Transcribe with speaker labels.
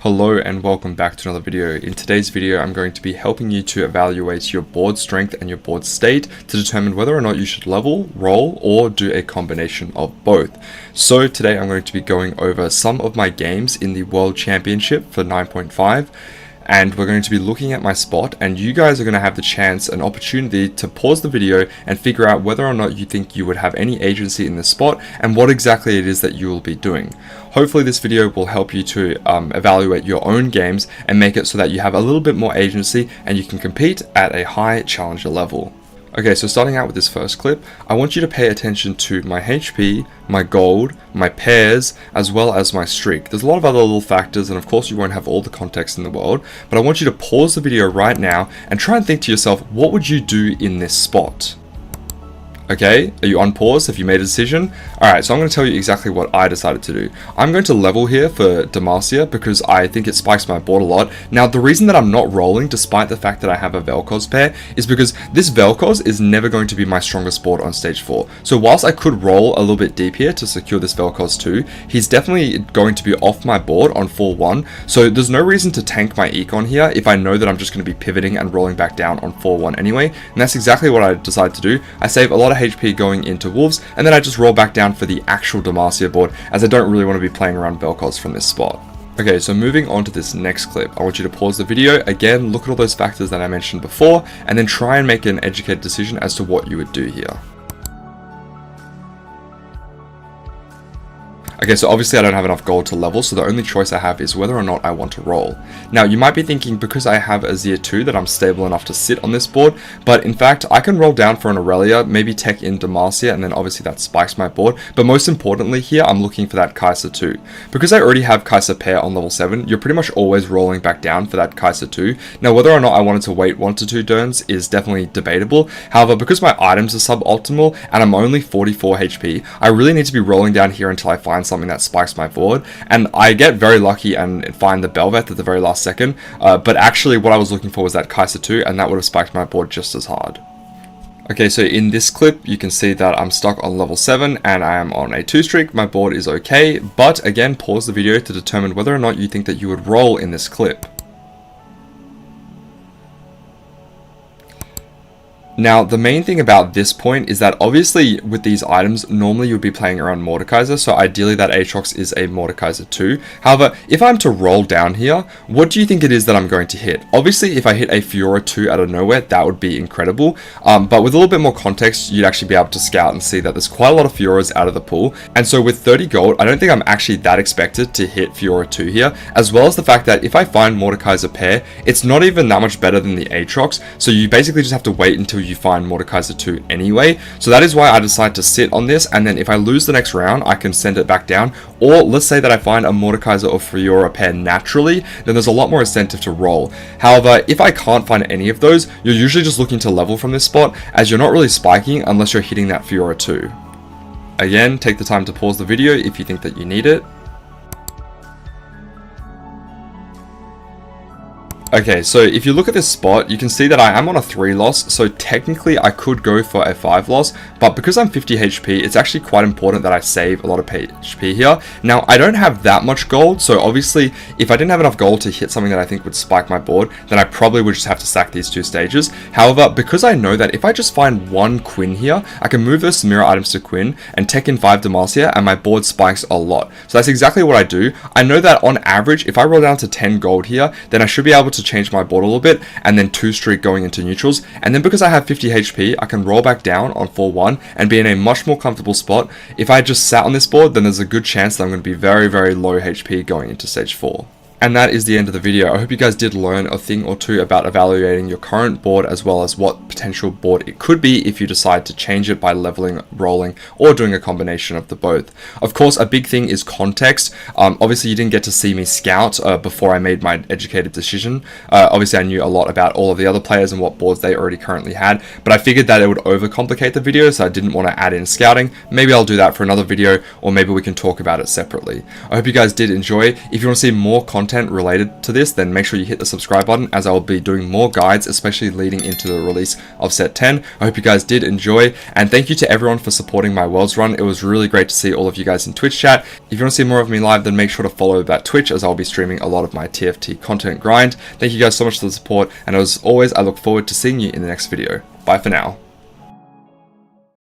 Speaker 1: Hello and welcome back to another video. In today's video, I'm going to be helping you to evaluate your board strength and your board state to determine whether or not you should level, roll, or do a combination of both. So today I'm going to be going over some of my games in the World Championship for 9.5. And we're going to be looking at my spot, and you guys are going to have the chance and opportunity to pause the video and figure out whether or not you think you would have any agency in this spot and what exactly it is that you will be doing. Hopefully this video will help you to evaluate your own games and make it so that you have a little bit more agency and you can compete at a high challenger level. Okay, so starting out with this first clip, I want you to pay attention to my HP, my gold, my pairs, as well as my streak. There's a lot of other little factors, and of course you won't have all the context in the world, but I want you to pause the video right now and try and think to yourself, what would you do in this spot? Okay, are you on pause? Have you made a decision? Alright, so I'm going to tell you exactly what I decided to do. I'm going to level here for Demacia because I think it spikes my board a lot. Now, the reason that I'm not rolling, despite the fact that I have a Vel'Koz pair, is because this Vel'Koz is never going to be my strongest board on stage 4. So whilst I could roll a little bit deep here to secure this Vel'Koz too, he's definitely going to be off my board on 4-1. So there's no reason to tank my econ here if I know that I'm just going to be pivoting and rolling back down on 4-1 anyway. And that's exactly what I decided to do. I save a lot of HP going into Wolves, and then I just roll back down for the actual Demacia board, as I don't really want to be playing around Vel'Koz from this spot. Okay, so moving on to this next clip, I want you to pause the video, again, look at all those factors that I mentioned before, and then try and make an educated decision as to what you would do here. Okay, so obviously I don't have enough gold to level, so the only choice I have is whether or not I want to roll. Now, you might be thinking, because I have a Zia 2, that I'm stable enough to sit on this board, but in fact, I can roll down for an Aurelia, maybe tech in Demacia, and then obviously that spikes my board, but most importantly here, I'm looking for that Kai'Sa 2. Because I already have Kai'Sa pair on level 7, you're pretty much always rolling back down for that Kai'Sa 2. Now, whether or not I wanted to wait 1 to 2 turns is definitely debatable. However, because my items are suboptimal, and I'm only 44 HP, I really need to be rolling down here until I find something that spikes my board, and I get very lucky and find the Bel'Veth at the very last second, but actually what I was looking for was that Kai'Sa 2, and that would have spiked my board just as hard. Okay, so in this clip, you can see that I'm stuck on level 7 and I am on a 2 streak. My board is okay, but again, pause the video to determine whether or not you think that you would roll in this clip. Now, the main thing about this point is that obviously with these items, normally you would be playing around Mordekaiser, so ideally that Aatrox is a Mordekaiser 2. However, if I'm to roll down here, what do you think it is that I'm going to hit? Obviously, if I hit a Fiora 2 out of nowhere, that would be incredible, but with a little bit more context, you'd actually be able to scout and see that there's quite a lot of Fioras out of the pool, and so with 30 gold, I don't think I'm actually that expected to hit Fiora 2 here, as well as the fact that if I find Mordekaiser pair, it's not even that much better than the Aatrox, so you basically just have to wait until you find Mordekaiser 2 anyway. So that is why I decide to sit on this, and then if I lose the next round, I can send it back down. Or let's say that I find a Mordekaiser or Fiora pair naturally, then there's a lot more incentive to roll. However, if I can't find any of those, you're usually just looking to level from this spot, as you're not really spiking unless you're hitting that Fiora 2. Again, take the time to pause the video if you think that you need it. Okay, so if you look at this spot, you can see that I am on a 3 loss, so technically I could go for a 5 loss, but because I'm 50 HP, it's actually quite important that I save a lot of HP here. Now, I don't have that much gold, so obviously, if I didn't have enough gold to hit something that I think would spike my board, then I probably would just have to sack these 2 stages. However, because I know that if I just find 1 Quinn here, I can move those Samira items to Quinn and tech in 5 Demacia, and my board spikes a lot. So that's exactly what I do. I know that on average, if I roll down to 10 gold here, then I should be able to change my board a little bit, and then 2 streak going into neutrals, and then because I have 50 HP, I can roll back down on 4-1 and be in a much more comfortable spot. If I just sat on this board, then there's a good chance that I'm going to be very, very low HP going into stage 4. And that is the end of the video. I hope you guys did learn a thing or two about evaluating your current board, as well as what potential board it could be if you decide to change it by leveling, rolling, or doing a combination of the both. Of course, a big thing is context. Obviously, you didn't get to see me scout before I made my educated decision. Obviously, I knew a lot about all of the other players and what boards they already currently had, but I figured that it would overcomplicate the video, so I didn't want to add in scouting. Maybe I'll do that for another video, or maybe we can talk about it separately. I hope you guys did enjoy. If you want to see more content content related to this, then make sure you hit the subscribe button, as I will be doing more guides, especially leading into the release of set 10. I hope you guys did enjoy, and thank you to everyone for supporting my Worlds run. It was really great to see all of you guys in Twitch chat. If you want to see more of me live, then make sure to follow that Twitch, as I'll be streaming a lot of my TFT content grind. Thank you guys so much for the support, and as always, I look forward to seeing you in the next video. Bye for now.